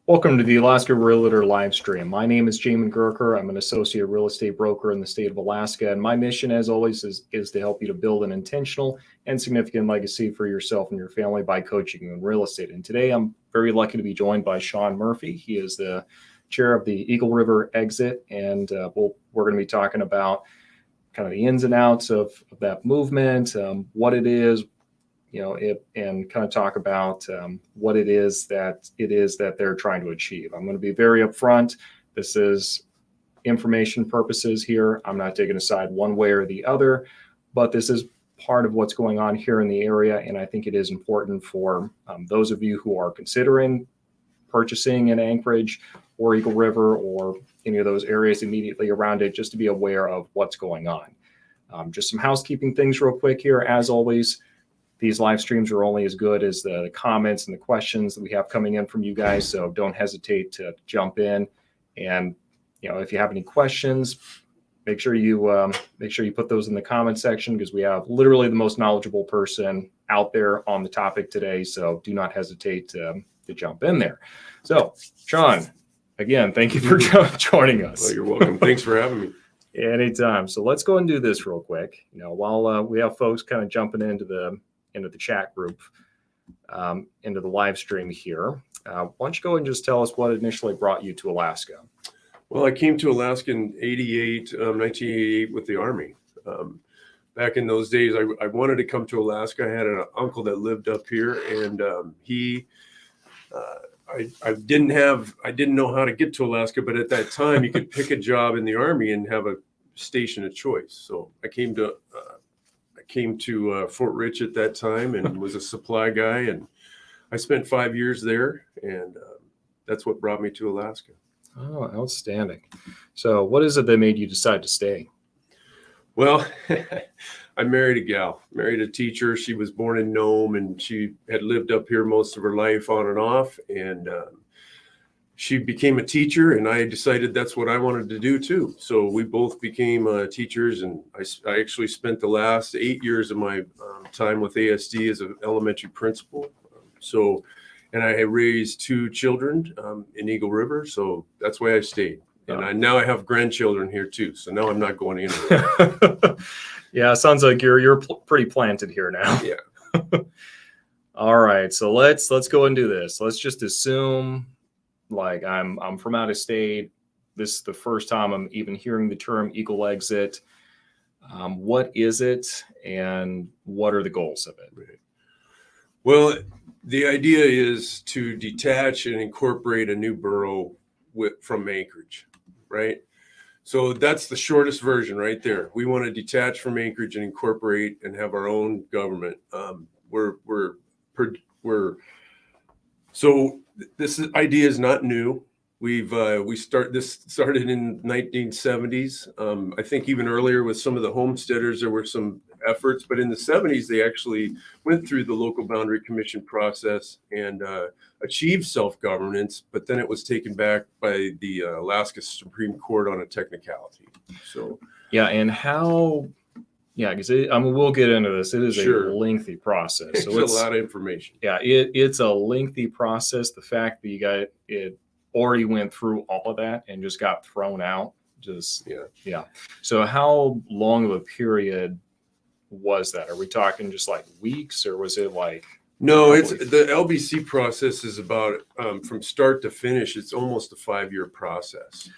Welcome to the Alaska Realtor live stream. My name is Jamin Goecker. I'm an associate real estate broker in the state of Alaska, and my mission, as always, is to help you to build an intentional and significant legacy for yourself and your family by coaching you in real estate. And today, I'm very lucky to be joined by Sean Murphy. He is the chair of the Eagle River Exit, and we're going to be talking about kind of the ins and outs of that movement, what it is, and kind of talk about what it is that they're trying to achieve. I'm going to be very upfront. This is information purposes here. I'm not taking a side one way or the other, but this is part of what's going on here in the area. And I think it is important for those of you who are considering purchasing in Anchorage or Eagle River or any of those areas immediately around it, just to be aware of what's going on. Just some housekeeping things real quick here. As always, these live streams are only as good as the comments and the questions that we have coming in from you guys. So don't hesitate to jump in. And, if you have any questions, make sure you put those in the comment section, because we have literally the most knowledgeable person out there on the topic today. So do not hesitate to jump in there. So, Sean, again, thank you for joining us. Well, you're welcome. Thanks for having me. Anytime. So let's go and do this real quick. While we have folks kind of jumping into the chat group, into the live stream here. Why don't you go and just tell us what initially brought you to Alaska? Well, I came to Alaska in 1988 with the Army. Back in those days, I wanted to come to Alaska. I had an uncle that lived up here, and I didn't know how to get to Alaska, but at that time you could pick a job in the Army and have a station of choice. So I came to Fort Rich at that time and was a supply guy, and I spent 5 years there, and that's what brought me to Alaska. Oh, outstanding. So what is it that made you decide to stay? Well, I married a teacher. She was born in Nome, and she had lived up here most of her life on and off, and she became a teacher, and I decided that's what I wanted to do too. So we both became teachers, and I actually spent the last 8 years of my time with ASD as an elementary principal. And I raised 2 children in Eagle River, so that's why I stayed. And now I have grandchildren here too, so now I'm not going anywhere. Yeah, sounds like you're pretty planted here now. Yeah. All right, so let's go and do this. Let's just assume, like, I'm from out of state. This is the first time I'm even hearing the term Eaglexit. What is it, and what are the goals of it? Right. Well, the idea is to detach and incorporate a new borough from Anchorage, right? So that's the shortest version right there. We want to detach from Anchorage and incorporate and have our own government. So this idea is not new. This started in 1970s. I think even earlier with some of the homesteaders, there were some efforts, but in the 70s, they actually went through the local boundary commission process and achieved self-governance, but then it was taken back by the Alaska Supreme Court on a technicality. So, yeah. And how, yeah, because we'll get into this. It is a lengthy process. So it's a lot of information. Yeah, it's a lengthy process. The fact that you got it already went through all of that and just got thrown out. Yeah. So how long of a period was that? Are we talking just like weeks, or was it like? No, it's the LBC process is about from start to finish. It's almost a 5-year process.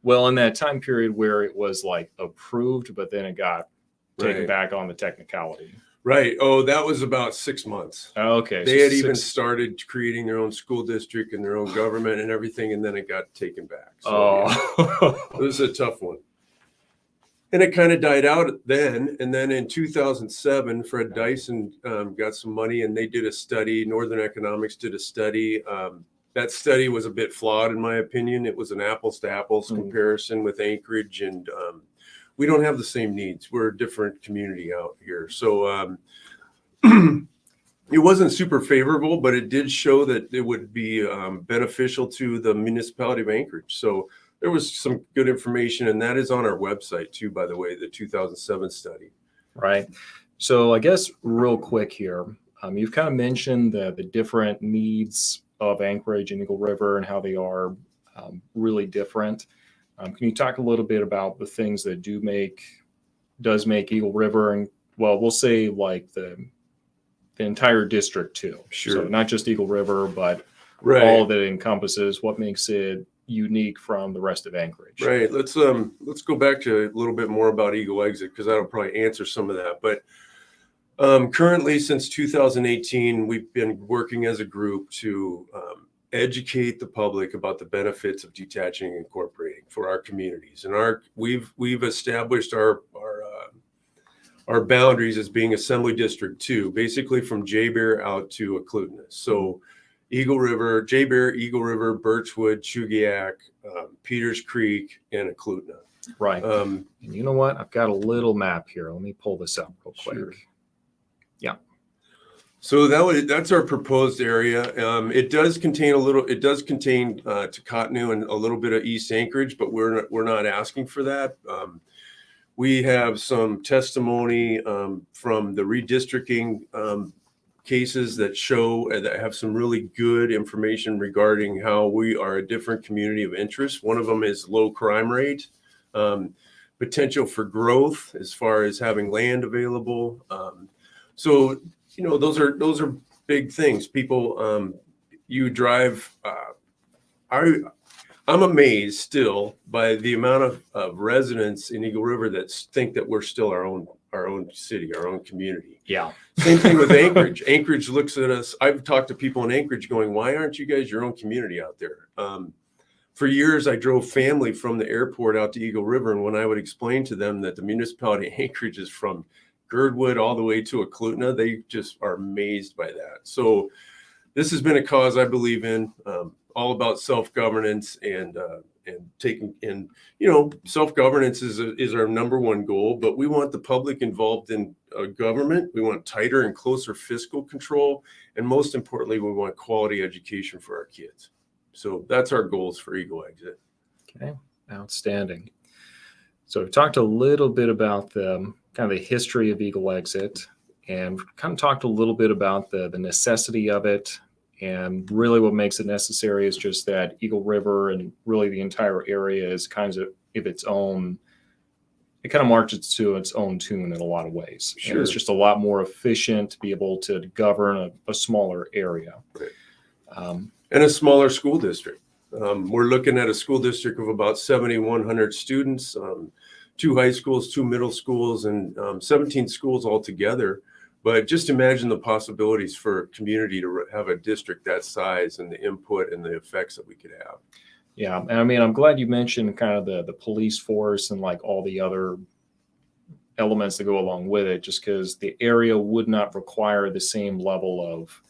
Well, in that time period where it was like approved, but then it got taken back on the technicality. Right. Oh, that was about 6 months. Okay. They had even started creating their own school district and their own government and everything, and then it got taken back. So, it was a tough one. And it kind of died out then. And then in 2007, Fred Dyson got some money, and they did a study. Northern Economics did a study. That study was a bit flawed, in my opinion. It was an apples to apples comparison with Anchorage, and we don't have the same needs. We're a different community out here. So it wasn't super favorable, but it did show that it would be beneficial to the Municipality of Anchorage. So there was some good information, and that is on our website too, by the way, the 2007 study. Right. So I guess real quick here, you've kind of mentioned the different needs of Anchorage and Eagle River and how they are really different. Can you talk a little bit about the things that does make Eagle River, and well, we'll say like the entire district too. Sure. So not just Eagle River, but Right. all that it encompasses, what makes it unique from the rest of Anchorage. Right. Let's go back to a little bit more about Eaglexit, because that'll probably answer some of that. But currently, since 2018, we've been working as a group to educate the public about the benefits of detaching and incorporating for our communities. And we've established our boundaries as being Assembly District 2, basically from J-Bear out to Eklutna. So Eagle River, J-Bear, Eagle River, Birchwood, Chugiak, Peters Creek, and Eklutna. Right. And you know what? I've got a little map here. Let me pull this up real quick. Sure. Yeah. So that's our proposed area. It does contain Tacotnu and a little bit of East Anchorage, but we're not asking for that. We have some testimony from the redistricting cases that have some really good information regarding how we are a different community of interest. One of them is low crime rate, potential for growth as far as having land available. So those are big things. People, you drive. I'm amazed still by the amount of residents in Eagle River that think that we're still our own city, our own community. Yeah. Same thing with Anchorage. Anchorage looks at us. I've talked to people in Anchorage going, why aren't you guys your own community out there? For years, I drove family from the airport out to Eagle River. And when I would explain to them that the municipality of Anchorage is from Girdwood all the way to Eklutna, they just are amazed by that. So this has been a cause I believe in, all about self-governance and taking in, self-governance is our number one goal, but we want the public involved in government. We want tighter and closer fiscal control. And most importantly, we want quality education for our kids. So that's our goals for Eaglexit. Okay, outstanding. So we've talked a little bit about the kind of the history of Eaglexit, and kind of talked a little bit about the necessity of it. And really what makes it necessary is just that Eagle River and really the entire area is kind of its own, it kind of marches to its own tune in a lot of ways. Sure. And it's just a lot more efficient to be able to govern a smaller area. Right. And a smaller school district. We're looking at a school district of about 7,100 students, 2 high schools, 2 middle schools, and 17 schools altogether. But just imagine the possibilities for a community to have a district that size and the input and the effects that we could have. Yeah. And I mean, I'm glad you mentioned kind of the police force and like all the other elements that go along with it, just because the area would not require the same level of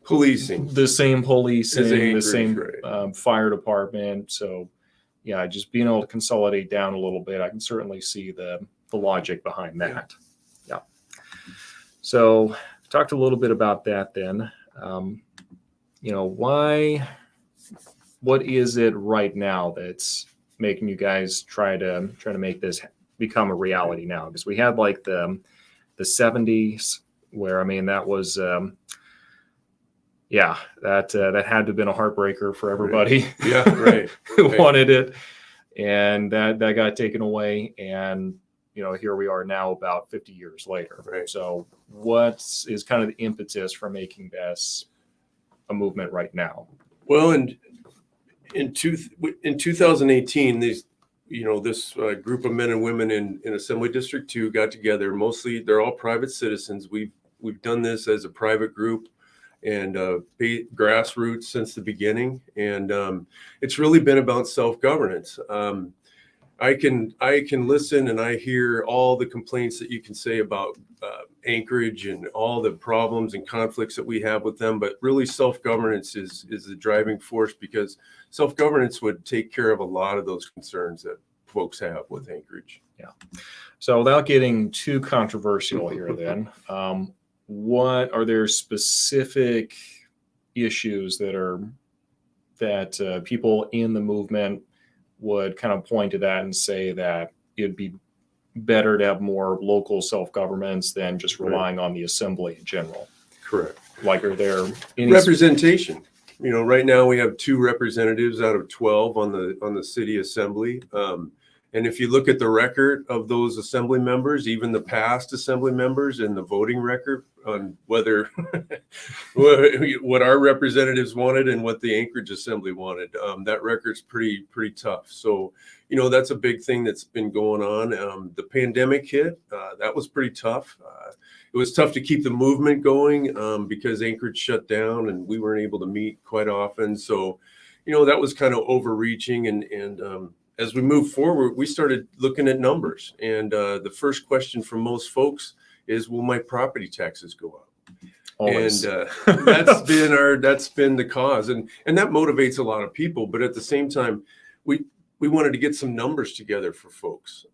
policing, the same right. Fire department. So yeah, just being able to consolidate down a little bit, I can certainly see the logic behind that. Yeah. So talked a little bit about that then. What is it right now that's making you guys try to make this become a reality now? Because we had like the 70s where, I mean, that was, that had to have been a heartbreaker for everybody. Right. Yeah, right. Who wanted it. And that got taken away. And, here we are now about 50 years later. Right. So what is kind of the impetus for making this a movement right now? Well, in 2018, this group of men and women in Assembly District 2 got together. Mostly, they're all private citizens. We've done this as a private group and grassroots since the beginning, and it's really been about self-governance. I can listen and I hear all the complaints that you can say about Anchorage and all the problems and conflicts that we have with them, but really self-governance is the driving force, because self-governance would take care of a lot of those concerns that folks have with Anchorage. Yeah. So without getting too controversial here then, what are there specific issues that people in the movement would kind of point to that and say that it'd be better to have more local self-governments than just relying on the assembly in general? Correct. Like, are there any representation? You know, right now we have 2 representatives out of 12 on the city assembly. And if you look at the record of those assembly members, even the past assembly members, and the voting record on whether what our representatives wanted and what the Anchorage Assembly wanted, that record's pretty tough. So, you know, that's a big thing that's been going on. The pandemic hit, that was pretty tough. It was tough to keep the movement going because Anchorage shut down and we weren't able to meet quite often. So, you know, that was kind of overreaching. And as we move forward, we started looking at numbers. And the first question from most folks is, will my property taxes go up? Always. And that's been the cause. And that motivates a lot of people. But at the same time, we wanted to get some numbers together for folks.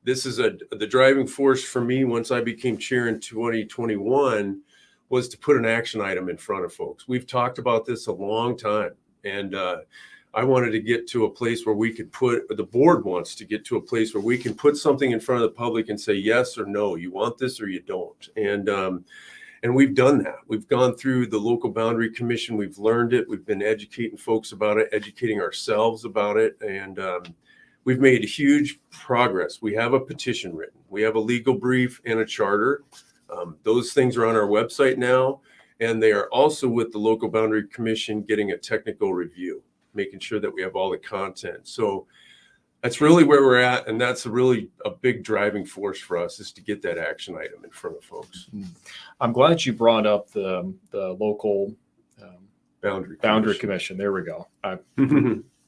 This is the driving force for me once I became chair in 2021 was to put an action item in front of folks. We've talked about this a long time, and I wanted to get to a place where we could the board wants to get to a place where we can put something in front of the public and say yes or no, you want this or you don't. And we've done that. We've gone through the Local Boundary Commission. We've learned it. We've been educating folks about it, educating ourselves about it. And we've made huge progress. We have a petition written. We have a legal brief and a charter. Those things are on our website now. And they are also with the Local Boundary Commission getting a technical review, making sure that we have all the content. So that's really where we're at. And that's a big driving force for us, is to get that action item in front of folks. I'm glad you brought up the local Boundary commission. There we go. I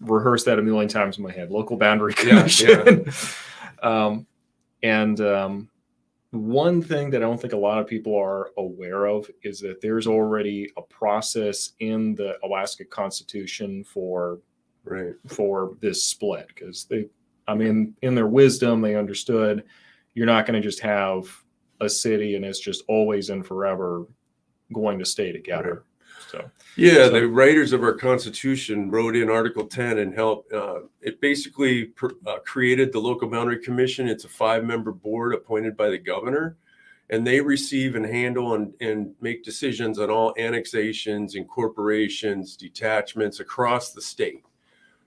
rehearsed that a million times in my head. Local boundary commission. Yeah. One thing that I don't think a lot of people are aware of is that there's already a process in the Alaska Constitution for this split, because in their wisdom, they understood you're not going to just have a city and it's just always and forever going to stay together. Right. So the writers of our Constitution wrote in Article 10 and helped. It basically created the Local Boundary Commission. It's a 5-member board appointed by the governor, and they receive and handle and make decisions on all annexations, incorporations, detachments across the state.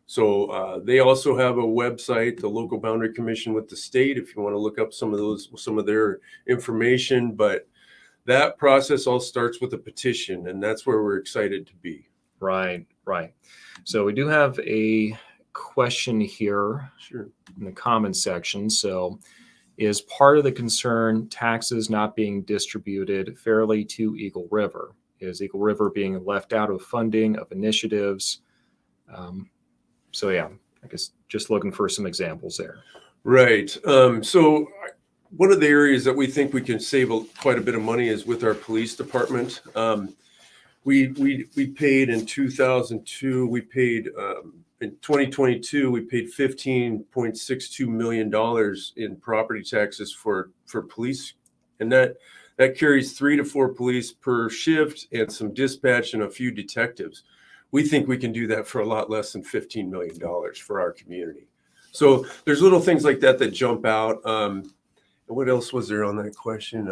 So they also have a website, the Local Boundary Commission with the state, if you want to look up some of their information. But that process all starts with a petition, and that's where we're excited to be. Right. So we do have a question here in the comments section. So, is part of the concern taxes not being distributed fairly to Eagle River? Is Eagle River being left out of funding of initiatives? I guess just looking for some examples there. Right. So one of the areas that we think we can save quite a bit of money is with our police department. We paid in 2002, in 2022, we paid $15.62 million in property taxes for police. And that carries 3 to 4 police per shift and some dispatch and a few detectives. We think we can do that for a lot less than $15 million for our community. So there's little things like that jump out. What else was there on that question?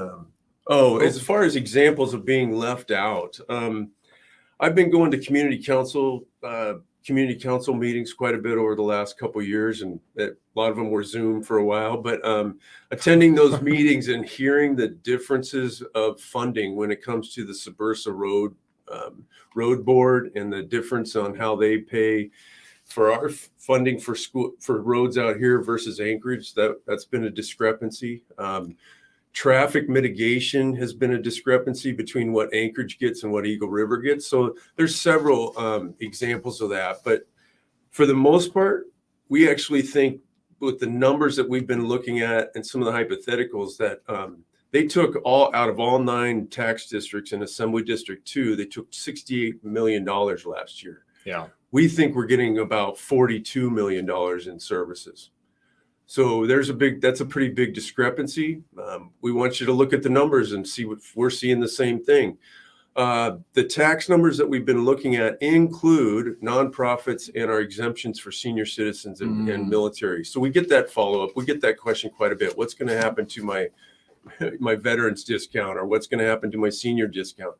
As far as examples of being left out, I've been going to community council meetings quite a bit over the last couple of years, and a lot of them were Zoom for a while. But attending those meetings and hearing the differences of funding when it comes to the Subursa Road Board, and the difference on how they pay for our funding for roads out here versus Anchorage, that's been a discrepancy. Traffic mitigation has been a discrepancy between what Anchorage gets and what Eagle River gets. So there's several examples of that. But for the most part, we actually think with the numbers that we've been looking at and some of the hypotheticals that they took out of all 9 tax districts in Assembly District 2, they took $68 million last year. Yeah. We think we're getting about $42 million in services. So that's a pretty big discrepancy. We want you to look at the numbers and see if we're seeing the same thing. The tax numbers that we've been looking at include nonprofits and our exemptions for senior citizens and military. So we get that follow-up. We get that question quite a bit. What's going to happen to my veterans discount, or what's going to happen to my senior discount?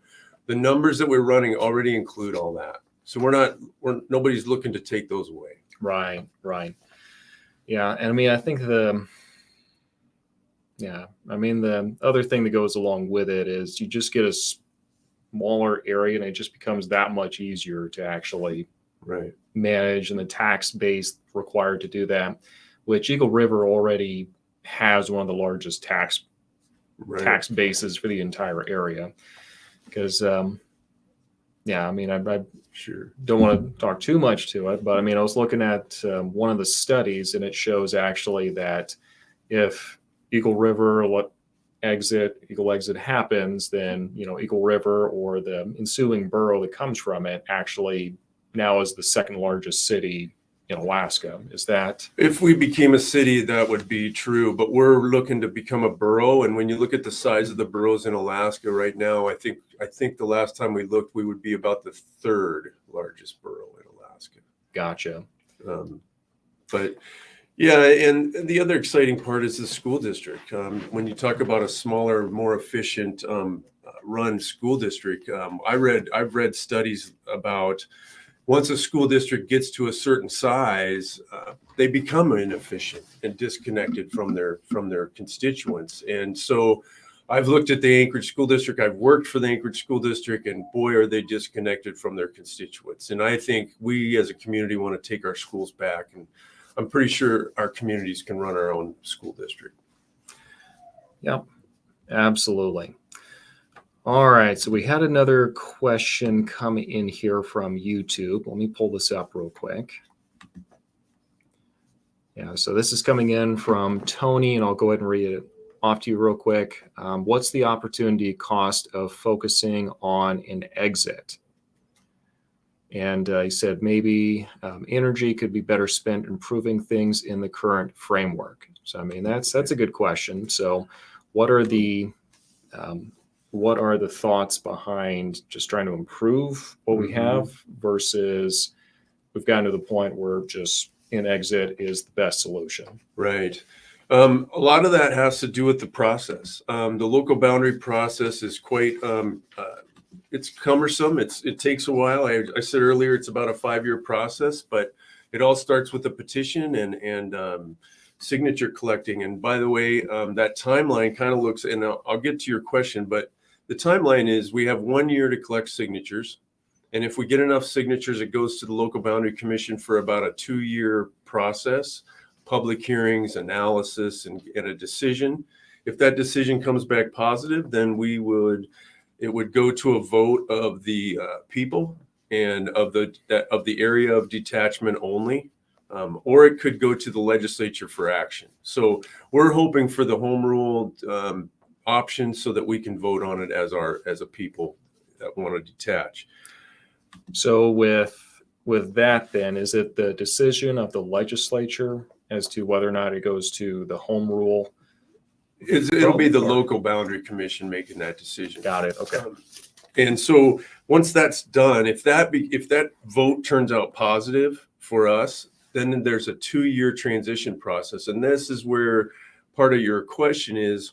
the numbers that we're running already include all that. So nobody's looking to take those away. Right. Yeah. And I mean, I think the other thing that goes along with it is you just get a smaller area and it just becomes that much easier to actually manage, and the tax base required to do that, which Eagle River already has one of the largest tax bases for the entire area. Because, I Sure don't want to talk too much to it, but I mean, I was looking at one of the studies, and it shows actually that if Eagle exit happens, then, Eagle River or the ensuing borough that comes from it actually now is the second largest city in Alaska. Is that? If we became a city, that would be true, but we're looking to become a borough. And when you look at the size of the boroughs in Alaska right now, I think the last time we looked, we would be about the third largest borough in Alaska. Gotcha. But yeah, and the other exciting part is the school district. When you talk about a smaller, more efficient run school district, I've read studies about once a school district gets to a certain size, they become inefficient and disconnected from their constituents. And so I've looked at the Anchorage School District. I've worked for the Anchorage School District, and boy, are they disconnected from their constituents. And I think we as a community want to take our schools back. And I'm pretty sure our communities can run our own school district. Yep, absolutely. All right, so we had another question come in here from YouTube. Let me pull this up real quick. Yeah, so this is coming in from Tony, and I'll go ahead and read it off to you real quick. What's the opportunity cost of focusing on an exit? And he said maybe energy could be better spent improving things in the current framework. So, I mean, that's a good question. So what are the thoughts behind just trying to improve what we have versus we've gotten to the point where just an exit is the best solution? Right. A lot of that has to do with the process. The local boundary process is quite, it's cumbersome. It takes a while. I said earlier, it's about a 5-year process, but it all starts with a petition and signature collecting. And by the way, that timeline kind of looks, and I'll get to your question, but the timeline is we have 1 year to collect signatures. And if we get enough signatures, it goes to the local boundary commission for about a 2-year process, public hearings, analysis, and a decision. If that decision comes back positive, then it would go to a vote of the people and of the area of detachment only, or it could go to the legislature for action. So we're hoping for the home rule option so that we can vote on it as a people that want to detach. So with that, then, is it the decision of the legislature as to whether or not it goes to the home rule? It'll be the local boundary commission making that decision. Got it. Okay. And so once that's done, if that vote turns out positive for us, then there's a 2-year transition process. And this is where part of your question is,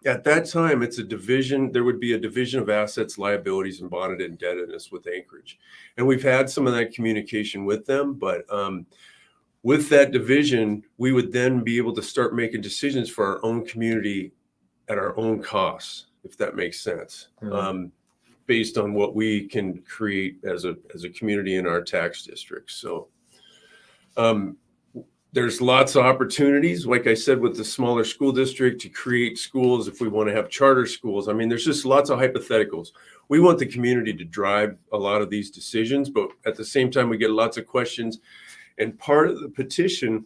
at that time, it's a division. There would be a division of assets, liabilities, and bonded indebtedness with Anchorage. And we've had some of that communication with them, but with that division, we would then be able to start making decisions for our own community at our own costs, if that makes sense, based on what we can create as a community in our tax districts. So there's lots of opportunities, like I said, with the smaller school district to create schools if we want to have charter schools. I mean, there's just lots of hypotheticals. We want the community to drive a lot of these decisions, but at the same time, we get lots of questions. And part of the petition,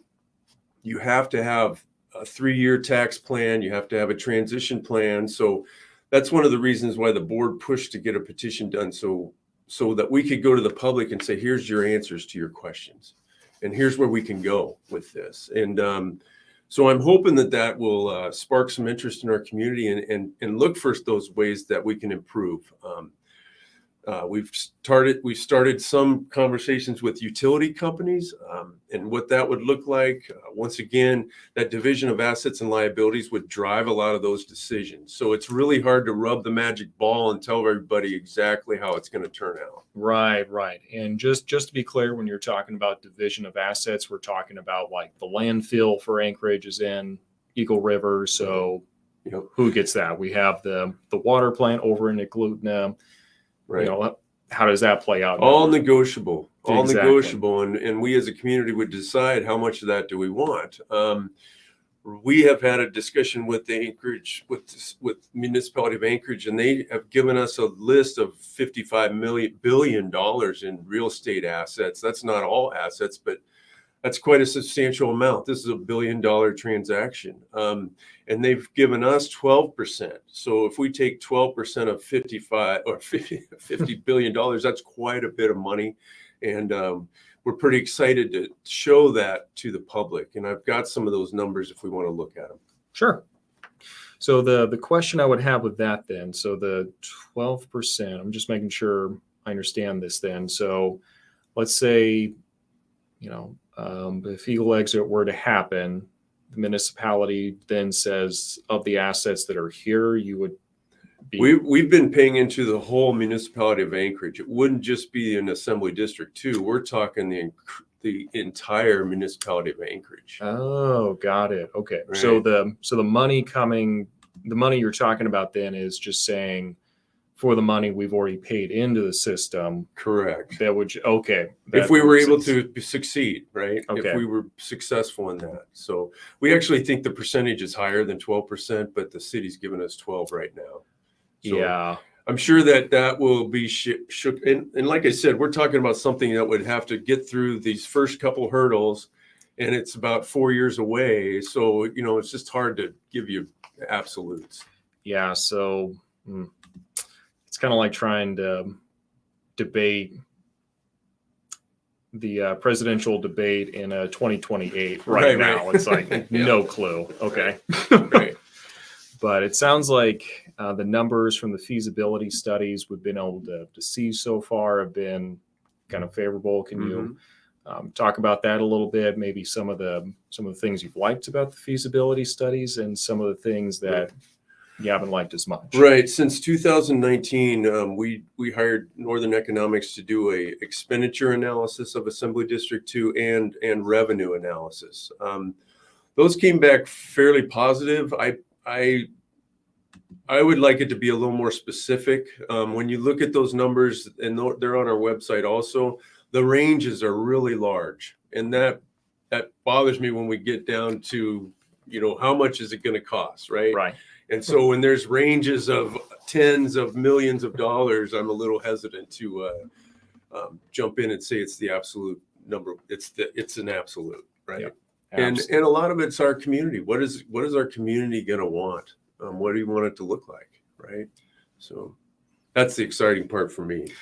you have to have a 3-year tax plan. You have to have a transition plan. So that's one of the reasons why the board pushed to get a petition done so that we could go to the public and say, here's your answers to your questions. And here's where we can go with this. And so I'm hoping that will spark some interest in our community and look for those ways that we can improve. We've started some conversations with utility companies and what that would look like. Once again, that division of assets and liabilities would drive a lot of those decisions. So it's really hard to rub the magic ball and tell everybody exactly how it's going to turn out. Right, right. And just to be clear, when you're talking about division of assets, we're talking about like the landfill for Anchorage is in Eagle River. So Yep. who gets that? We have the water plant over in Eglutna. Right. You know, how does that play out? All negotiable, all Exactly. negotiable. And we as a community would decide how much of that do we want. We have had a discussion with the Anchorage, with Municipality of Anchorage, and they have given us a list of $55 billion in real estate assets. That's not all assets, but that's quite a substantial amount. This is a $1 billion transaction. And they've given us 12%. So if we take 12% of 55 or $50 billion, that's quite a bit of money. And we're pretty excited to show that to the public. And I've got some of those numbers if we want to look at them. Sure. So the question I would have with that then, so the 12%, I'm just making sure I understand this then. So let's say, you know, if Eaglexit were to happen, the municipality then says of the assets that are here, you would be. We've been paying into the whole Municipality of Anchorage. It wouldn't just be an Assembly District 2. We're talking the entire Municipality of Anchorage. Oh, got it. Okay. Right. So the money you're talking about then is just saying for the money we've already paid into the system. Correct. That would, okay. If we were able to succeed, right? Okay. If we were successful in that. So we actually think the percentage is higher than 12%, but the city's given us 12 right now. So yeah. I'm sure that will be shook. And like I said, we're talking about something that would have to get through these first couple hurdles, and it's about 4 years away. So, you know, it's just hard to give you absolutes. Yeah. So it's kind of like trying to debate the presidential debate in 2028 right now. It's like Yeah. no clue. Okay. Right. But it sounds like the numbers from the feasibility studies we've been able to see so far have been kind of favorable. Can you talk about that a little bit? Maybe some of the things you've liked about the feasibility studies and some of the things that you haven't liked as much. Right. Since 2019, we hired Northern Economics to do a expenditure analysis of Assembly District 2 and revenue analysis. Those came back fairly positive. I would like it to be a little more specific. When you look at those numbers, and they're on our website also, the ranges are really large. And that bothers me when we get down to, you know, how much is it going to cost, right? Right. And so when there's ranges of tens of millions of dollars, I'm a little hesitant to jump in and say it's the absolute number. It's an absolute, right? Yep. And a lot of it's our community. What is our community going to want? What do you want it to look like, right? So that's the exciting part for me.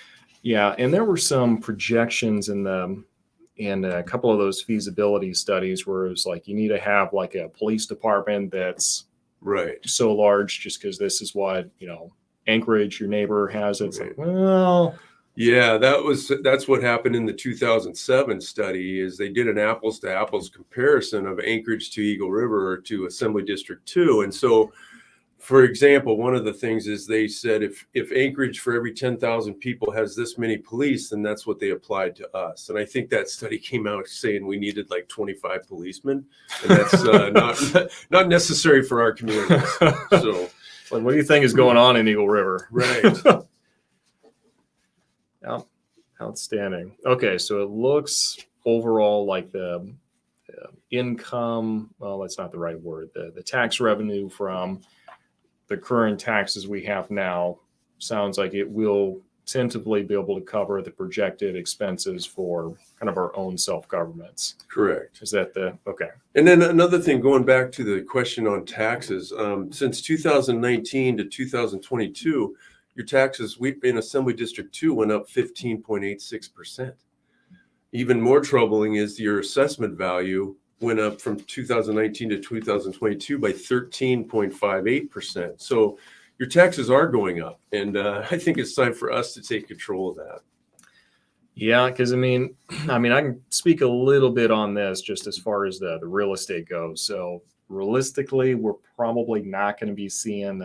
Yeah, and there were some projections in a couple of those feasibility studies where it was like you need to have like a police department that's right so large just because this is what, you know, Anchorage, your neighbor, has. It's right. like, well, yeah, that's what happened in the 2007 study. Is they did an apples to apples comparison of Anchorage to Eagle River or to Assembly District 2. And so, for example, one of the things is they said if Anchorage for every 10,000 people has this many police, then that's what they applied to us. And I think that study came out saying we needed like 25 policemen, and that's not necessary for our communities. So, like, what do you think is going on in Eagle River? right. Outstanding. Okay, so it looks overall like the income, well, that's not the right word, the tax revenue from the current taxes we have now sounds like it will tentatively be able to cover the projected expenses for kind of our own self-governments. Correct. Is that okay? And then another thing, going back to the question on taxes, since 2019 to 2022, your taxes in Assembly District 2 went up 15.86%. Even more troubling is your assessment value went up from 2019 to 2022 by 13.58%. So your taxes are going up. And I think it's time for us to take control of that. Yeah, because I mean, I can speak a little bit on this just as far as the real estate goes. So realistically, we're probably not going to be seeing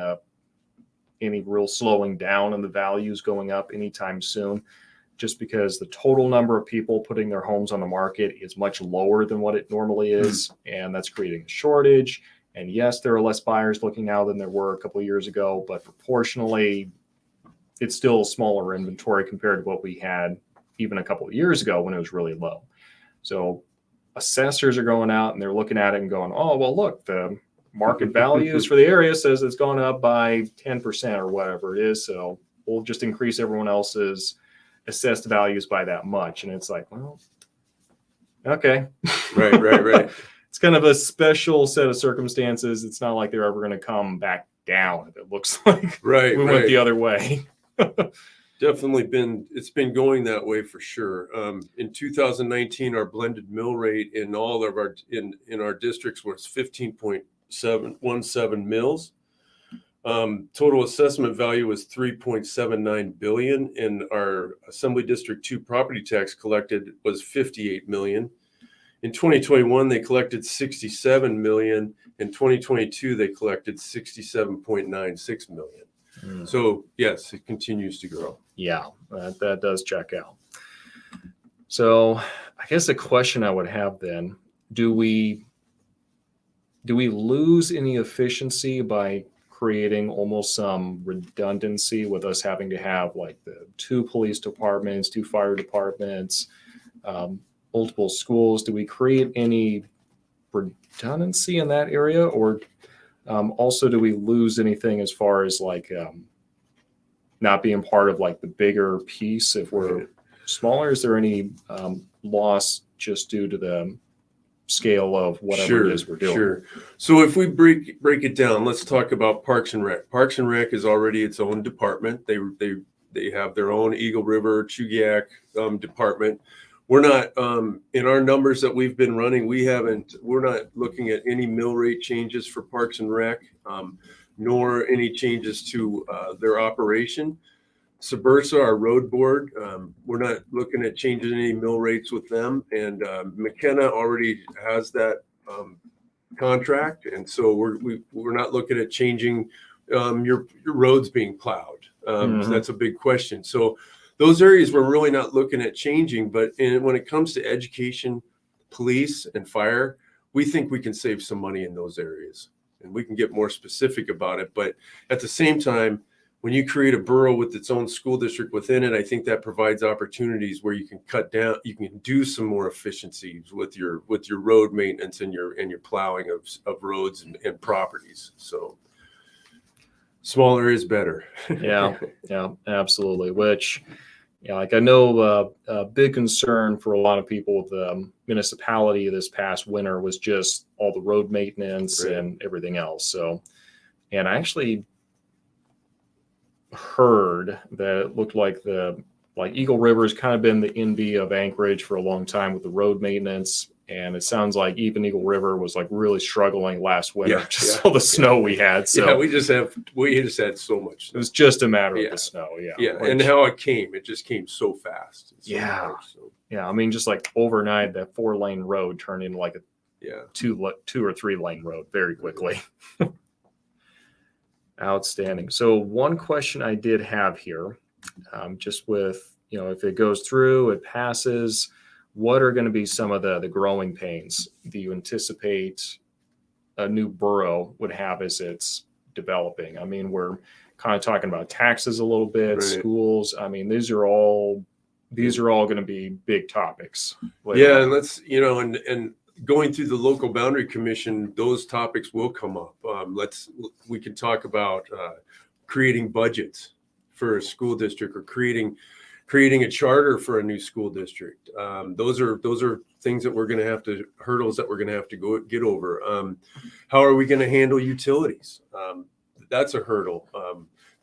any real slowing down in the values going up anytime soon, just because the total number of people putting their homes on the market is much lower than what it normally is, and that's creating a shortage. And yes, there are less buyers looking now than there were a couple of years ago, but proportionally, it's still a smaller inventory compared to what we had even a couple of years ago when it was really low. So assessors are going out and they're looking at it and going, oh, well, look, the market values for the area says it's gone up by 10% or whatever it is. So we'll just increase everyone else's assessed values by that much. And it's like, well, okay. Right. It's kind of a special set of circumstances. It's not like they're ever going to come back down. It looks like we went the other way. Definitely it's been going that way for sure. In 2019, our blended mill rate in all of our in our districts was 15.717 mills. Total assessment value was 3.79 billion, and our Assembly District 2 property tax collected was 58 million. In 2021, they collected 67 million. In 2022, they collected 67.96 million. So yes, it continues to grow. Yeah, that does check out. So I guess the question I would have then, do we lose any efficiency by creating almost some redundancy with us having to have like the 2 police departments, 2 fire departments, multiple schools? Do we create any redundancy in that area, or also do we lose anything as far as like not being part of like the bigger piece if we're smaller? Is there any loss just due to the scale of whatever it is we're doing? Sure. So if we break it down, let's talk about Parks and Rec. Parks and Rec is already its own department. They have their own Eagle River, Chugiak department. We're not in our numbers that we've been running. We're not looking at any mill rate changes for Parks and Rec, nor any changes to their operation. Subursa, our road board, we're not looking at changing any mill rates with them. And McKenna already has that contract, and so we're not looking at changing your roads being plowed. So that's a big question. So those areas we're really not looking at changing. But when it comes to education, police, and fire, we think we can save some money in those areas, and we can get more specific about it. But at the same time, when you create a borough with its own school district within it, I think that provides opportunities where you can cut down, you can do some more efficiencies with your road maintenance and your plowing of roads and properties. So smaller is better. Yeah, absolutely. Which, like I know a big concern for a lot of people with the municipality this past winter was just all the road maintenance and everything else. So, and I actually heard that it looked like Eagle River has kind of been the envy of Anchorage for a long time with the road maintenance. And it sounds like even Eagle River was like really struggling last winter, all the snow we had. So we just had so much snow. It was just a matter of the snow. And how it just came so fast. I mean, just like overnight, that 4-lane road turned into like a 2 or 3 lane road very quickly. Outstanding. So one question I did have here, just with, if it goes through, it passes, what are going to be some of the growing pains do you anticipate a new borough would have as it's developing? I mean, we're kind of talking about taxes a little bit, schools. I mean, these are all going to be big topics. And let's, and going through the local boundary commission, those topics will come up. We can talk about creating budgets for a school district, or creating a charter for a new school district. Those are things that hurdles that we're going to have to get over. How are we going to handle utilities? That's a hurdle.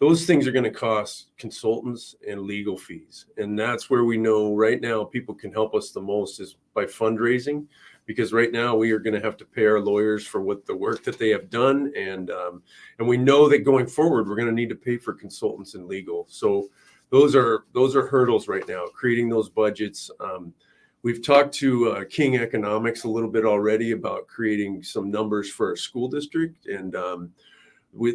Those things are going to cost consultants and legal fees. And that's where we know right now people can help us the most is by fundraising. because right now we are going to have to pay our lawyers for what the work that they have done. And we know that going forward, we're going to need to pay for consultants and legal. So those are hurdles right now, creating those budgets. We've talked to King Economics a little bit already about creating some numbers for our school district. And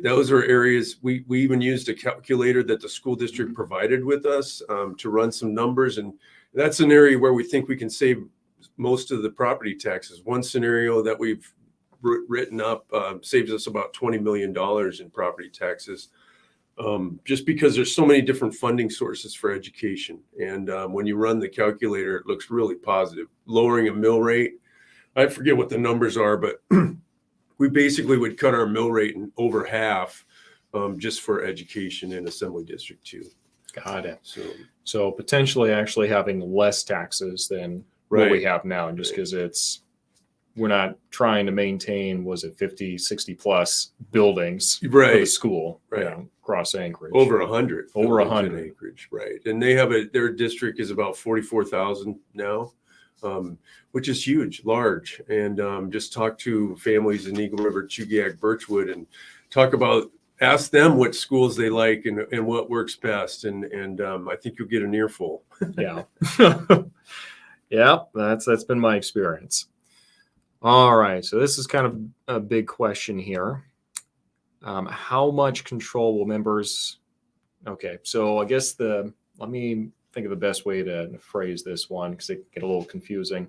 those are areas we even used a calculator that the school district provided with us to run some numbers. And that's an area where we think we can save most of the property taxes. One scenario that we've written up saves us about $20 million in property taxes. Just because there's so many different funding sources for education. And when you run the calculator, it looks really positive. Lowering a mill rate, I forget what the numbers are, but we basically would cut our mill rate in over half just for education in Assembly District 2. Got it. So potentially actually having less taxes than Right. what we have now, just because we're not trying to maintain, was it 50, 60 plus buildings for the school, Right. Across Anchorage. Over 100. Over buildings 100. in Anchorage, right. And they have their district is about 44,000 now, which is huge, large. And just talk to families in Eagle River, Chugiak, Birchwood, and ask them what schools they like and what works best. And I think you'll get an earful. Yeah. Yeah, that's been my experience. All right, so this is kind of a big question here. How much control will members? Okay, so I guess let me think of the best way to phrase this one, because it can get a little confusing.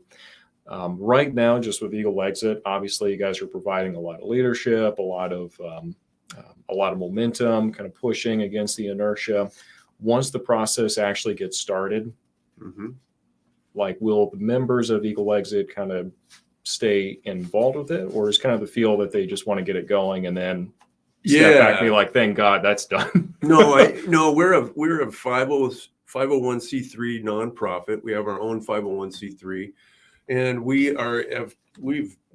Right now, just with Eaglexit, obviously you guys are providing a lot of leadership, a lot of momentum, kind of pushing against the inertia. Once the process actually gets started, like, will the members of Eaglexit kind of stay involved with it, or is kind of the feel that they just want to get it going and then step back and be like, thank God that's done? No, we're a 501c3 nonprofit. We have our own 501c3, and we've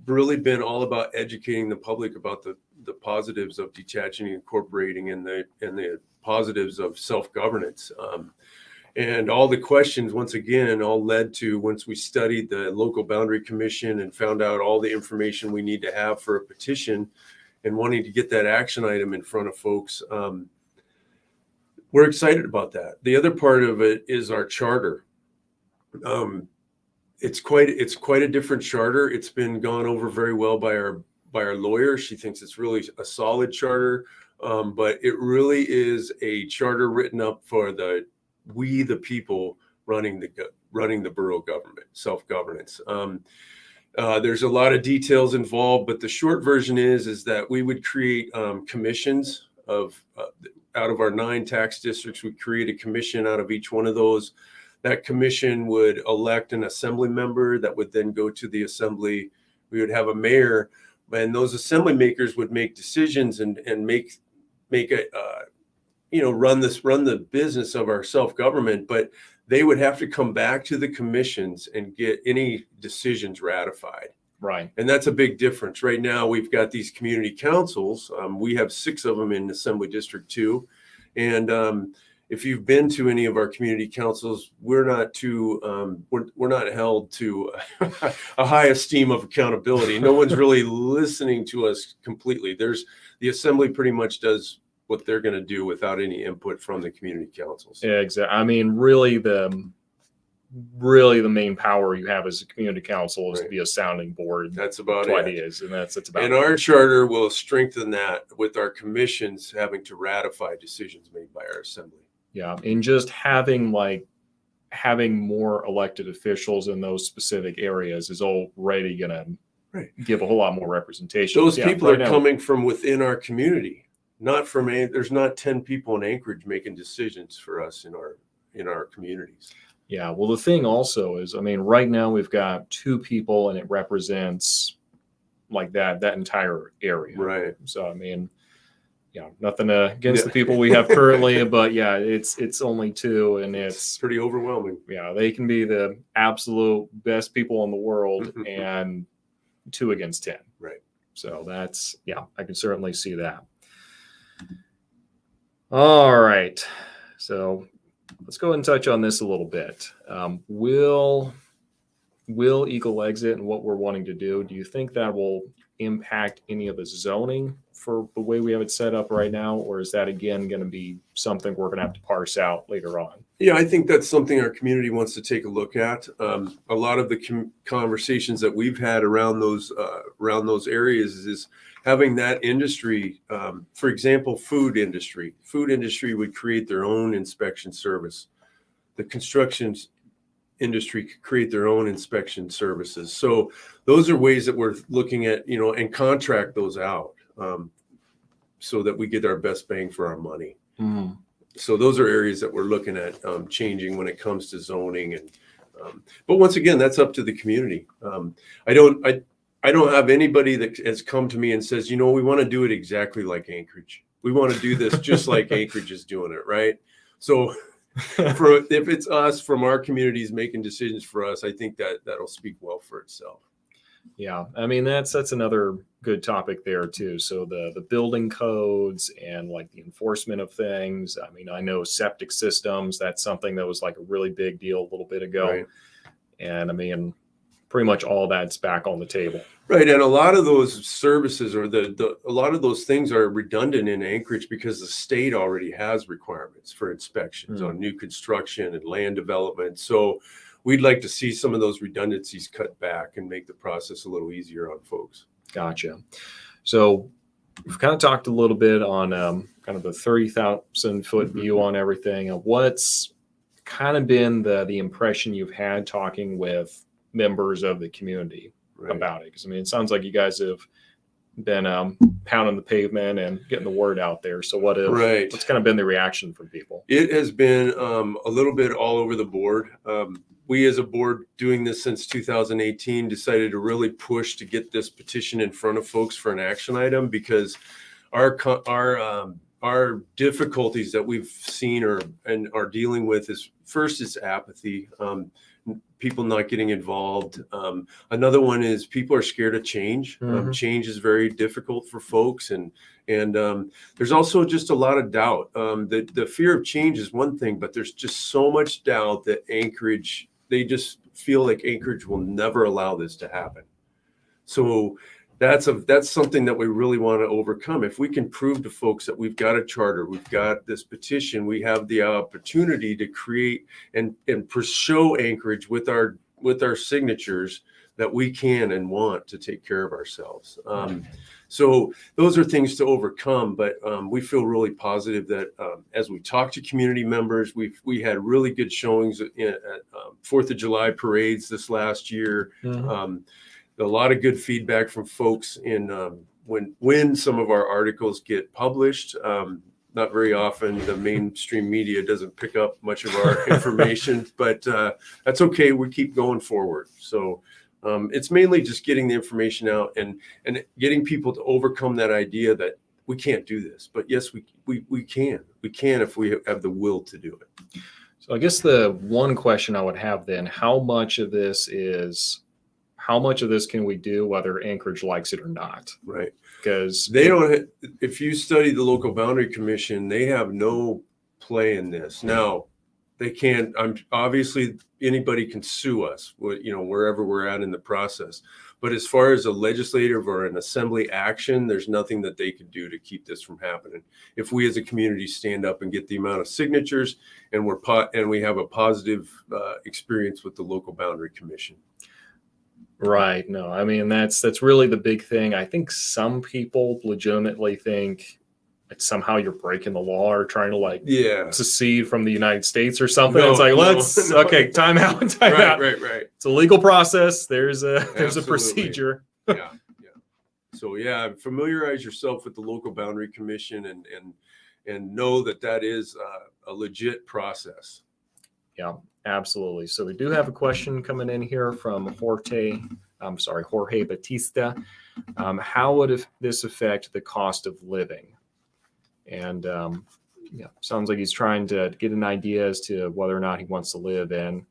really been all about educating the public about the positives of detaching and incorporating and the positives of self-governance. And all the questions, once again, all led to, once we studied the local boundary commission and found out all the information we need to have for a petition and wanting to get that action item in front of folks, we're excited about that. The other part of it is our charter. It's quite a different charter. It's been gone over very well by our lawyer. She thinks it's really a solid charter, but it really is a charter written up for the people running the borough government, self-governance. There's a lot of details involved, but the short version is that we would create commissions out of our 9 tax districts. We create a commission out of each one of those. That commission would elect an assembly member that would then go to the assembly. We would have a mayor, and those assembly makers would make decisions and make it, run the business of our self-government, but they would have to come back to the commissions and get any decisions ratified. Right. And that's a big difference. Right now, we've got these community councils. We have 6 of them in Assembly District 2. And if you've been to any of our community councils, we're not held to a high esteem of accountability. No one's really listening to us completely. The assembly pretty much does what they're going to do without any input from the community councils. Yeah, exactly. I mean, really the main power you have as a community council is to be a sounding board. That's about what it. it is, and that's about and it. Our charter will strengthen that with our commissions having to ratify decisions made by our assembly. Yeah, and just having more elected officials in those specific areas is already going to give a whole lot more representation. Those people are coming from within our community. There's not 10 people in Anchorage making decisions for us in our communities. Yeah. Well, the thing also is, I mean, right now we've got 2 people and it represents like that entire area. Right. So, I mean, yeah, nothing against the people we have currently, but yeah, it's only 2 and it's pretty overwhelming. Yeah. They can be the absolute best people in the world and 2 against 10. Right. So that's, I can certainly see that. All right. So let's go ahead and touch on this a little bit. Will will Eaglexit and what we're wanting to do you think that will impact any of the zoning for the way we have it set up right now? Or is that, again, going to be something we're going to have to parse out later on? Yeah, I think that's something our community wants to take a look at. A lot of the conversations that we've had around those areas is having that industry, for example, food industry would create their own inspection service. The construction industry could create their own inspection services. So those are ways that we're looking at, and contract those out so that we get our best bang for our money. Mm. So those are areas that we're looking at changing when it comes to zoning. And but once again, that's up to the community. I don't have anybody that has come to me and says, we want to do it exactly like Anchorage. We want to do this just like Anchorage is doing it, right? So if it's us from our communities making decisions for us, I think that'll speak well for itself. Yeah, I mean, that's another good topic there too. So the building codes and like the enforcement of things. I mean, I know septic systems, that's something that was like a really big deal a little bit ago. Right. And I mean, pretty much all that's back on the table. Right. And a lot of those services or a lot of those things are redundant in Anchorage because the state already has requirements for inspections on new construction and land development. So we'd like to see some of those redundancies cut back and make the process a little easier on folks. Gotcha. So we've kind of talked a little bit on kind of the 30,000 foot view on everything. What's kind of been the impression you've had talking with members of the community about it? Because I mean, it sounds like you guys have been pounding the pavement and getting the word out there. So what's kind of been the reaction from people? It has been a little bit all over the board. We as a board doing this since 2018 decided to really push to get this petition in front of folks for an action item because our difficulties that we've seen and are dealing with is first is apathy, people not getting involved. Another one is people are scared of change. Change is very difficult for folks, and there's also just a lot of doubt. The fear of change is one thing, but there's just so much doubt that Anchorage, they just feel like Anchorage will never allow this to happen. So that's something that we really want to overcome. If we can prove to folks that we've got a charter, we've got this petition, we have the opportunity to create and show Anchorage with our signatures that we can and want to take care of ourselves. So those are things to overcome, but we feel really positive that as we talk to community members, we had really good showings at 4th of July parades this last year. A lot of good feedback from folks in when some of our articles get published. Not very often the mainstream media doesn't pick up much of our information, but that's okay. We keep going forward. So it's mainly just getting the information out and getting people to overcome that idea that we can't do this. But yes, we can. We can if we have the will to do it. So I guess the one question I would have then, how much of this can we do whether Anchorage likes it or not? Right. Because they don't, if you study the local boundary commission, they have no play in this. Now, they can't, obviously anybody can sue us, wherever we're at in the process. But as far as a legislative or an assembly action, there's nothing that they can do to keep this from happening. If we as a community stand up and get the amount of signatures and we have a positive experience with the local boundary commission. Right. No, I mean, that's really the big thing. I think some people legitimately think that somehow you're breaking the law or trying to secede from the United States or something. It's like, okay, time out. Right. It's a legal process. There's a procedure. Yeah. So familiarize yourself with the local boundary commission and know that is a legit process. Yeah, absolutely. So we do have a question coming in here from Jorge Batista. How would this affect the cost of living? And sounds like he's trying to get an idea as to whether or not he wants to live in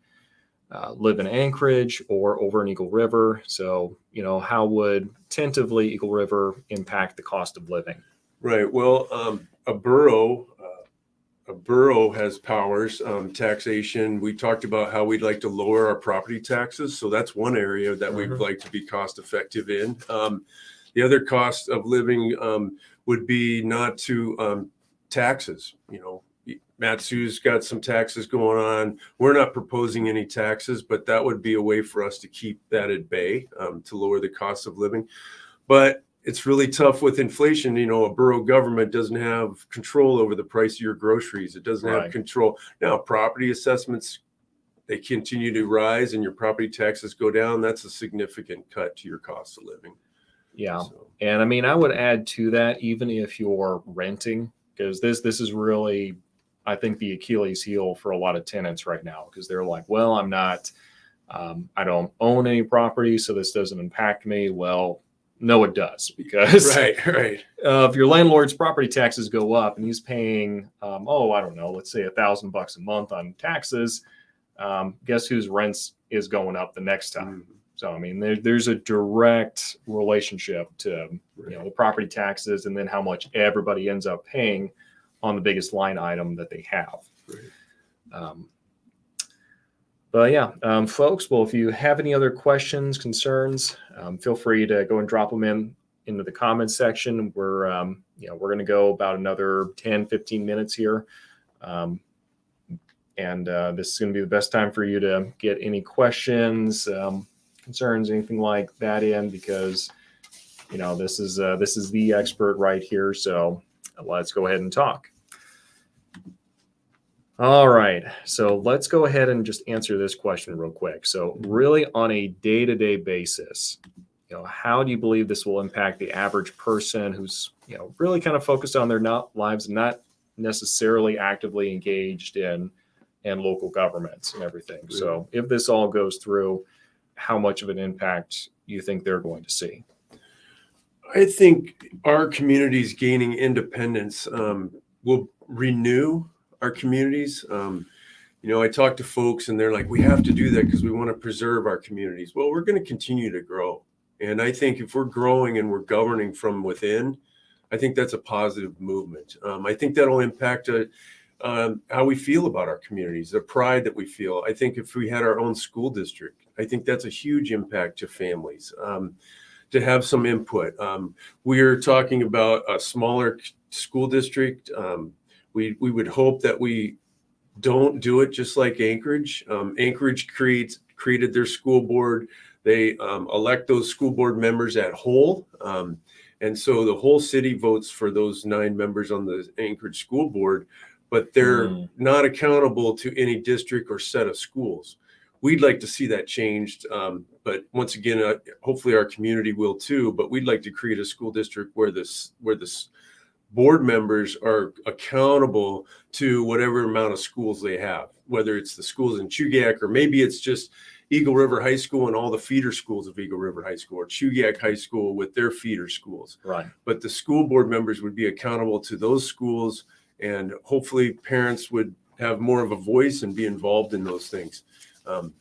Anchorage or over in Eagle River. So, how would tentatively Eagle River impact the cost of living? Right. Well, a borough a borough has powers, taxation. We talked about how we'd like to lower our property taxes. So that's one area that we'd like to be cost effective in. The other cost of living would be not to taxes. You know, Matsu's got some taxes going on. We're not proposing any taxes, but that would be a way for us to keep that at bay, to lower the cost of living. But it's really tough with inflation. You know, a borough government doesn't have control over the price of your groceries. It doesn't have control. Now, property assessments, they continue to rise and your property taxes go down. That's a significant cut to your cost of living. Yeah. So. And I mean, I would add to that, even if you're renting, because this is really, I think, the Achilles heel for a lot of tenants right now, because they're like, well, I'm not, I don't own any property, so this doesn't impact me. Well, no, it does, because if your landlord's property taxes go up and he's paying, I don't know, let's say $1,000 a month on taxes, guess whose rents is going up the next time? Mm-hmm. So, I mean, there's a direct relationship to the property taxes and then how much everybody ends up paying on the biggest line item that they have. Right. But yeah, folks, well, if you have any other questions, concerns, feel free to go and drop them into the comments section. We're going to go about another 10, 15 minutes here. And this is going to be the best time for you to get any questions, concerns, anything like that in, because, this is the expert right here. So let's go ahead and talk. All right, so let's go ahead and just answer this question real quick. So really, on a day-to-day basis, how do you believe this will impact the average person who's, really kind of focused on their lives, not necessarily actively engaged in local governments and everything? Really? So if this all goes through, how much of an impact you think they're going to see? I think our communities gaining independence will renew our communities. I talk to folks and they're like, we have to do that because we want to preserve our communities. Well, we're going to continue to grow. And I think if we're growing and we're governing from within, I think that's a positive movement. I think that'll impact how we feel about our communities, the pride that we feel. I think if we had our own school district, I think that's a huge impact to families, to have some input. We're talking about a smaller school district. We would hope that we don't do it just like Anchorage. Anchorage created their school board. They elect those school board members at whole. And so the whole city votes for those 9 members on the Anchorage school board, but they're not accountable to any district or set of schools. We'd like to see that changed. But once again, hopefully our community will too, but we'd like to create a school district where this board members are accountable to whatever amount of schools they have, whether it's the schools in Chugach, or maybe it's just Eagle River High School and all the feeder schools of Eagle River High School, or Chugach High School with their feeder schools. Right. But the school board members would be accountable to those schools, and hopefully parents would have more of a voice and be involved in those things.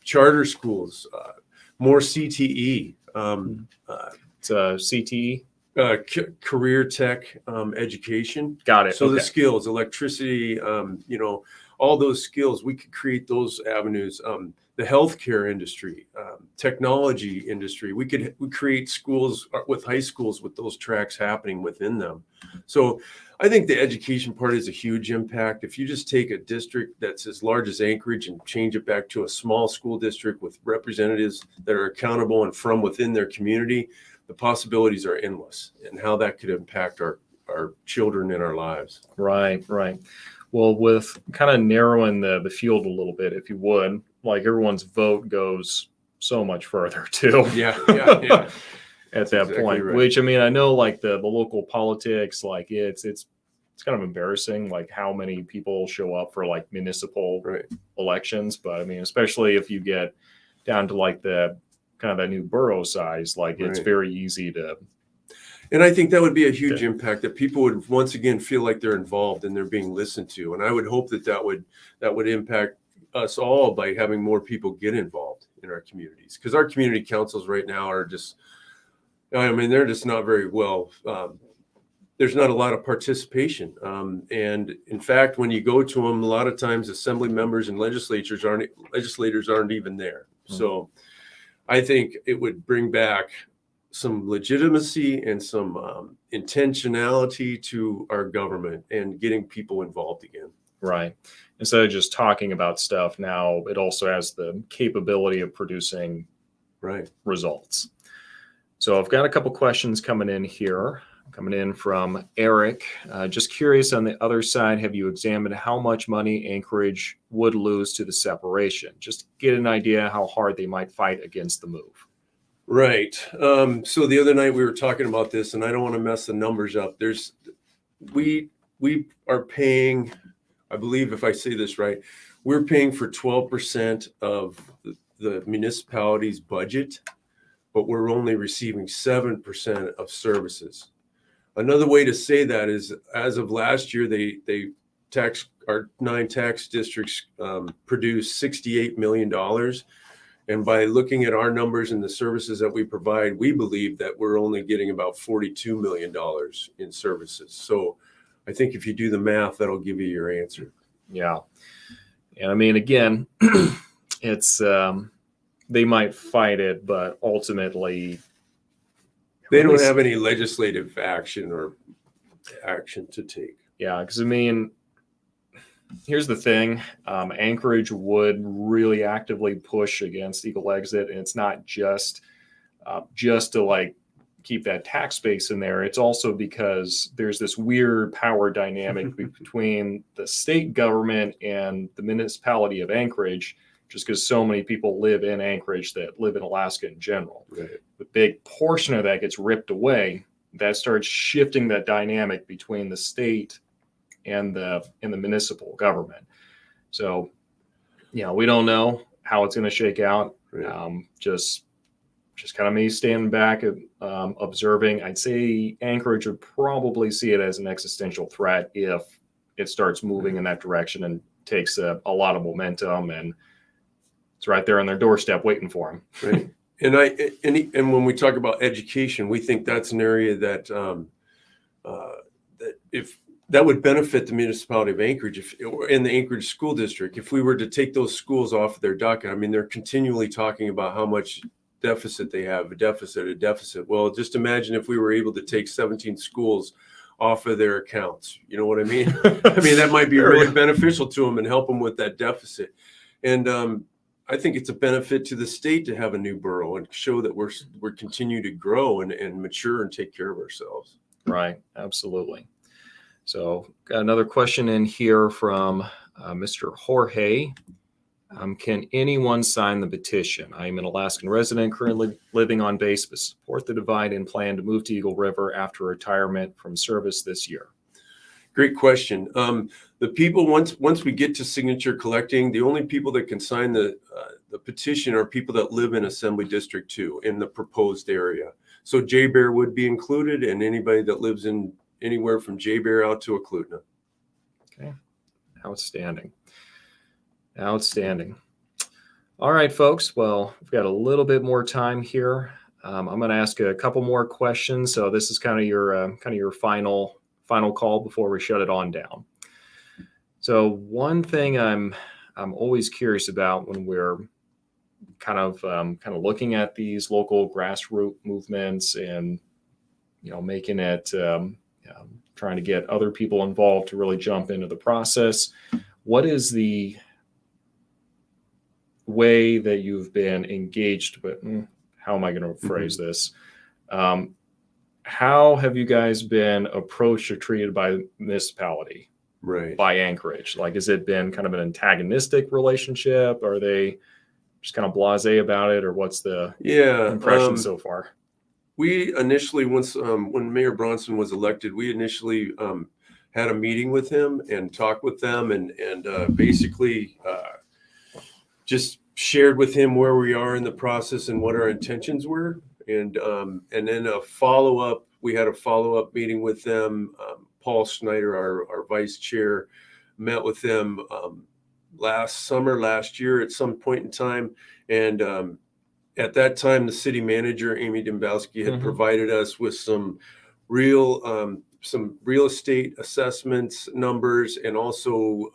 Charter schools, more CTE. It's CTE? Career tech education. Got it. So the skills, electricity, all those skills, we could create those avenues. The healthcare industry, technology industry, we create schools with high schools with those tracks happening within them. So I think the education part is a huge impact. If you just take a district that's as large as Anchorage and change it back to a small school district with representatives that are accountable and from within their community, the possibilities are endless, and how that could impact our children in our lives. Right. Well, with kind of narrowing the field a little bit, if you would, like everyone's vote goes so much further too. Yeah. At that exactly point, right. Which, I mean, I know like the local politics, like it's kind of embarrassing, like how many people show up for like municipal elections. But I mean, especially if you get down to like the kind of that new borough size, like it's very easy to. And I think that would be a huge impact, that people would once again feel like they're involved and they're being listened to. And I would hope that would impact us all by having more people get involved in our communities, because our community councils right now are just, they're just not very well there's not a lot of participation. And in fact, when you go to them, a lot of times assembly members and legislators aren't even there. Mm-hmm. So I think it would bring back some legitimacy and some intentionality to our government and getting people involved again. Right. Instead of just talking about stuff, now it also has the capability of producing results. So I've got a couple questions coming in here. Coming in from Eric. Just curious, on the other side, have you examined how much money Anchorage would lose to the separation? Just get an idea how hard they might fight against the move. Right. So the other night we were talking about this, and I don't want to mess the numbers up. We are paying, I believe if I say this right, we're paying for 12% of the municipality's budget, but we're only receiving 7% of services. Another way to say that is, as of last year, our 9 tax districts produced $68 million. And by looking at our numbers and the services that we provide, we believe that we're only getting about $42 million in services. So I think if you do the math, that'll give you your answer. Yeah. And I mean, again, it's they might fight it, but ultimately they don't have any legislative action to take. Yeah, because I mean, here's the thing. Anchorage would really actively push against Eaglexit, and it's not just to like keep that tax base in there. It's also because there's this weird power dynamic between the state government and the Municipality of Anchorage, just because so many people live in Anchorage that live in Alaska in general. Right. The big portion of that gets ripped away. That starts shifting that dynamic between the state and the municipal government. So, we don't know how it's going to shake out. Right. Just kind of me standing back, observing. I'd say Anchorage would probably see it as an existential threat if it starts moving in that direction and takes a lot of momentum, and it's right there on their doorstep waiting for them. Right. And when we talk about education, we think that's an area that that would benefit the municipality of Anchorage in the Anchorage school district. If we were to take those schools off of their docket, I mean, they're continually talking about how much deficit they have, a deficit. Well, just imagine if we were able to take 17 schools off of their accounts. You know what I mean? I mean, that might be really beneficial to them and help them with that deficit. And I think it's a benefit to the state to have a new borough and show that we're continue to grow and mature and take care of ourselves. Right. Absolutely. So got another question in here from Mr. Jorge. Can anyone sign the petition? I am an Alaskan resident currently living on base, but support the divide and plan to move to Eagle River after retirement from service this year. Great question. The people, once we get to signature collecting, the only people that can sign the petition are people that live in Assembly District 2 in the proposed area. So J-Bear would be included, and anybody that lives in anywhere from J-Bear out to Okludna. Okay. Outstanding. All right, folks. Well, we've got a little bit more time here. I'm going to ask a couple more questions. So this is kind of your final call before we shut it on down. So one thing I'm always curious about when we're kind of looking at these local grassroots movements and making it trying to get other people involved to really jump into the process. What is the way that you've been engaged with? How am I going to phrase this? How have you guys been approached or treated by the municipality, right? By Anchorage? Like, has it been kind of an antagonistic relationship? Are they just kind of blasé about it, or what's the impression so far? We initially, when Mayor Bronson was elected, we initially had a meeting with him and talked with them, and basically just shared with him where we are in the process and what our intentions were. And then we had a follow-up meeting with them. Paul Snyder, our vice chair, met with them last year at some point in time. And at that time, the city manager, Amy Dembowski, had provided us with some real some real estate assessments numbers, and also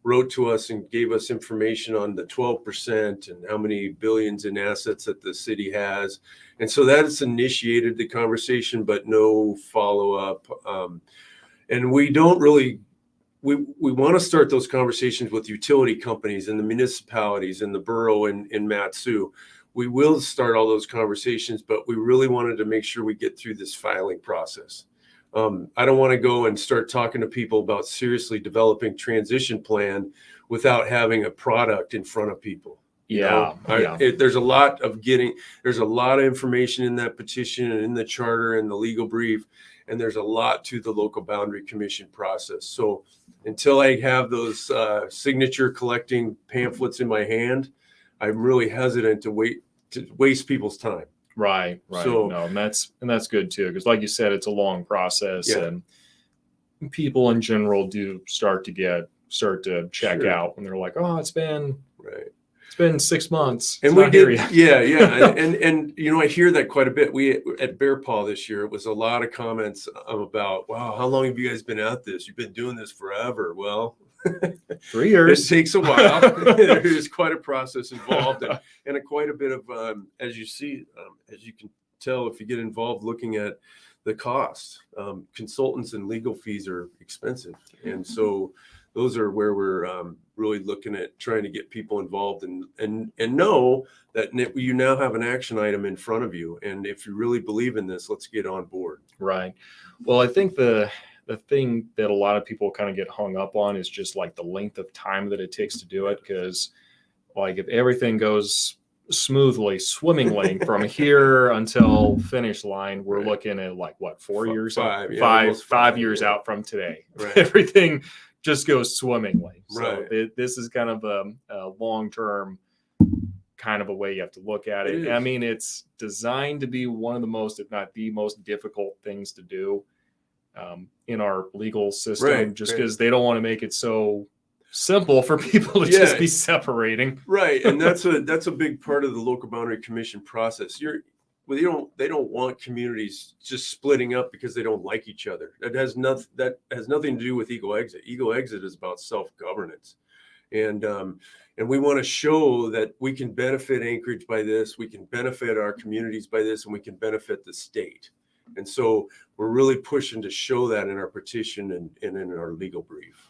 wrote to us and gave us information on the 12% and how many billions in assets that the city has. And so that's initiated the conversation, but no follow-up. And we don't really, we want to start those conversations with utility companies and the municipalities and the borough in Matsu. We will start all those conversations, but we really wanted to make sure we get through this filing process. I don't want to go and start talking to people about seriously developing transition plan without having a product in front of people. There's a lot of information in that petition and in the charter and the legal brief, and there's a lot to the local boundary commission process. So until I have those signature collecting pamphlets in my hand, I'm really hesitant to waste people's time. Right. So, no, and that's good too, because like you said, it's a long process, and people in general do start to check out when they're like, oh, it's been 6 months. And we did, and I hear that quite a bit. We at Bear Paw this year, it was a lot of comments about, wow, how long have you guys been at this? You've been doing this forever. Well, 3 years. It takes a while. There's quite a process involved, and quite a bit of, as you can tell, if you get involved looking at the cost, consultants and legal fees are expensive. And so those are where we're really looking at trying to get people involved and know that you now have an action item in front of you. And if you really believe in this, let's get on board. Right. Well, I think the thing that a lot of people kind of get hung up on is just like the length of time that it takes to do it. Because like if everything goes smoothly, swimmingly from here until finish line, we're looking at like what, 4 years, five years out from today. Right. Everything just goes swimmingly. Right. So this is kind of a long-term kind of a way you have to look at it. I mean, it's designed to be one of the most, if not the most difficult things to do in our legal system, just because they don't want to make it so simple for people to just be separating. Right. And that's a big part of the local boundary commission process. They don't want communities just splitting up because they don't like each other. That has nothing to do with Eaglexit. Eaglexit is about self-governance. And we want to show that we can benefit Anchorage by this, we can benefit our communities by this, and we can benefit the state. And so we're really pushing to show that in our petition and in our legal brief.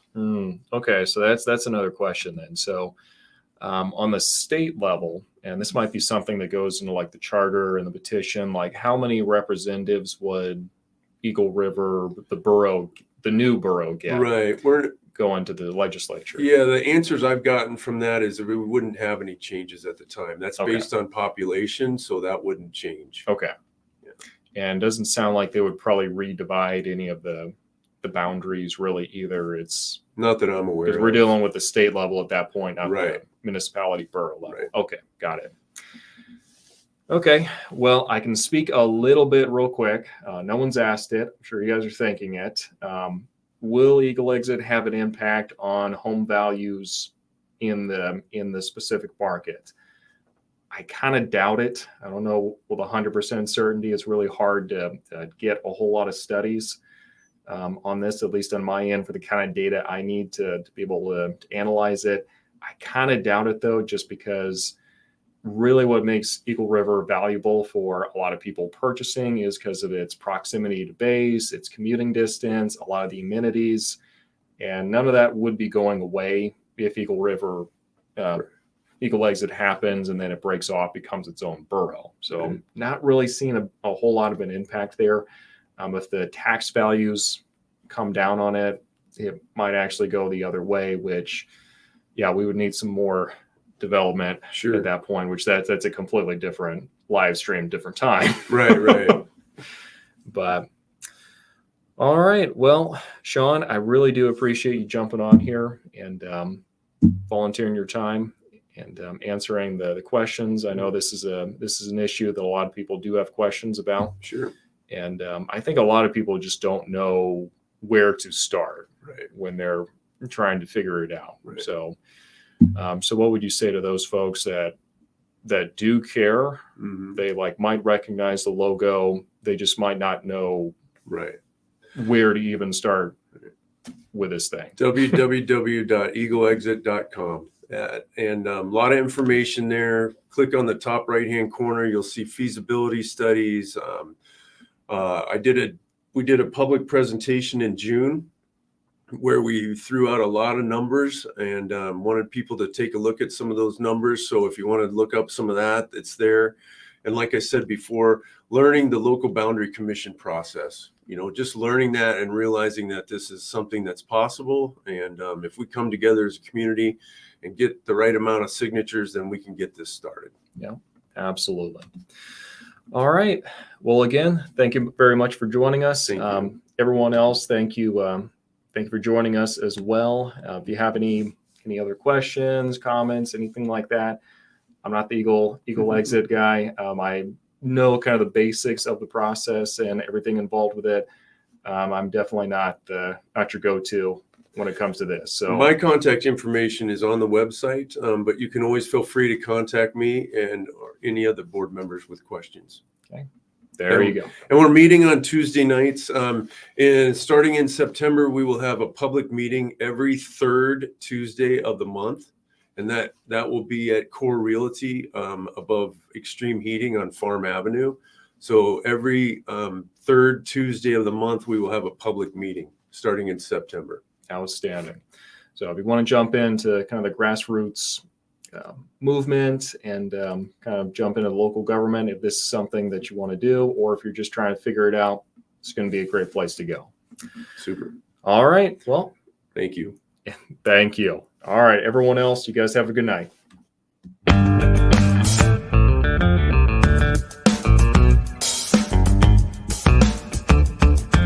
Okay, so that's another question then. So on the state level, and this might be something that goes into like the charter and the petition, like how many representatives would Eagle River, the new borough get? Right. Go into the legislature? Yeah, the answers I've gotten from that is that we wouldn't have any changes at the time. That's based on population, so that wouldn't change. Okay. And doesn't sound like they would probably redivide any of the boundaries really either. It's not that I'm aware of. Because we're dealing with the state level at that point, not the municipality borough level. Right. Okay, got it. Okay, well, I can speak a little bit real quick. No one's asked it. I'm sure you guys are thinking it. Will Eaglexit have an impact on home values in the specific market? I kind of doubt it. I don't know with 100% certainty. It's really hard to get a whole lot of studies on this, at least on my end, for the kind of data I need to be able to analyze it. I kind of doubt it, though, just because really what makes Eagle River valuable for a lot of people purchasing is because of its proximity to base, its commuting distance, a lot of the amenities, and none of that would be going away if Eagle River Eaglexit happens and then it breaks off, becomes its own borough. So not really seeing a whole lot of an impact there. If the tax values come down on it, it might actually go the other way, which, we would need some more development at that point, which that's a completely different live stream, different time. Right. But all right. Well, Sean, I really do appreciate you jumping on here and volunteering your time and answering the questions. I know this is an issue that a lot of people do have questions about. Sure. And I think a lot of people just don't know where to start when they're trying to figure it out. Right. So what would you say to those folks that do care? Mm-hmm. They might recognize the logo, they just might not know where to even start with this thing. www.eaglexit.com. And a lot of information there. Click on the top right-hand corner. You'll see feasibility studies. We did a public presentation in June where we threw out a lot of numbers and wanted people to take a look at some of those numbers. So if you want to look up some of that, it's there. And like I said before, learning the local boundary commission process, just learning that and realizing that this is something that's possible. And if we come together as a community and get the right amount of signatures, then we can get this started. Yeah, absolutely. All right. Well, again, thank you very much for joining us. Thank you. Everyone else, thank you. Thank you for joining us as well. If you have any other questions, comments, anything like that, I'm not the Eaglexit guy. I know kind of the basics of the process and everything involved with it. I'm definitely not your go-to when it comes to this. So my contact information is on the website, but you can always feel free to contact me or any other board members with questions. Okay. There you go. And we're meeting on Tuesday nights. And starting in September, we will have a public meeting every third Tuesday of the month. And that will be at Core Realty above Extreme Heating on Farm Avenue. So every third Tuesday of the month, we will have a public meeting starting in September. Outstanding. So if you want to jump into kind of the grassroots movement and kind of jump into local government, if this is something that you want to do, or if you're just trying to figure it out, it's going to be a great place to go. Super. All right. Well, thank you. Thank you. All right. Everyone else, you guys have a good night.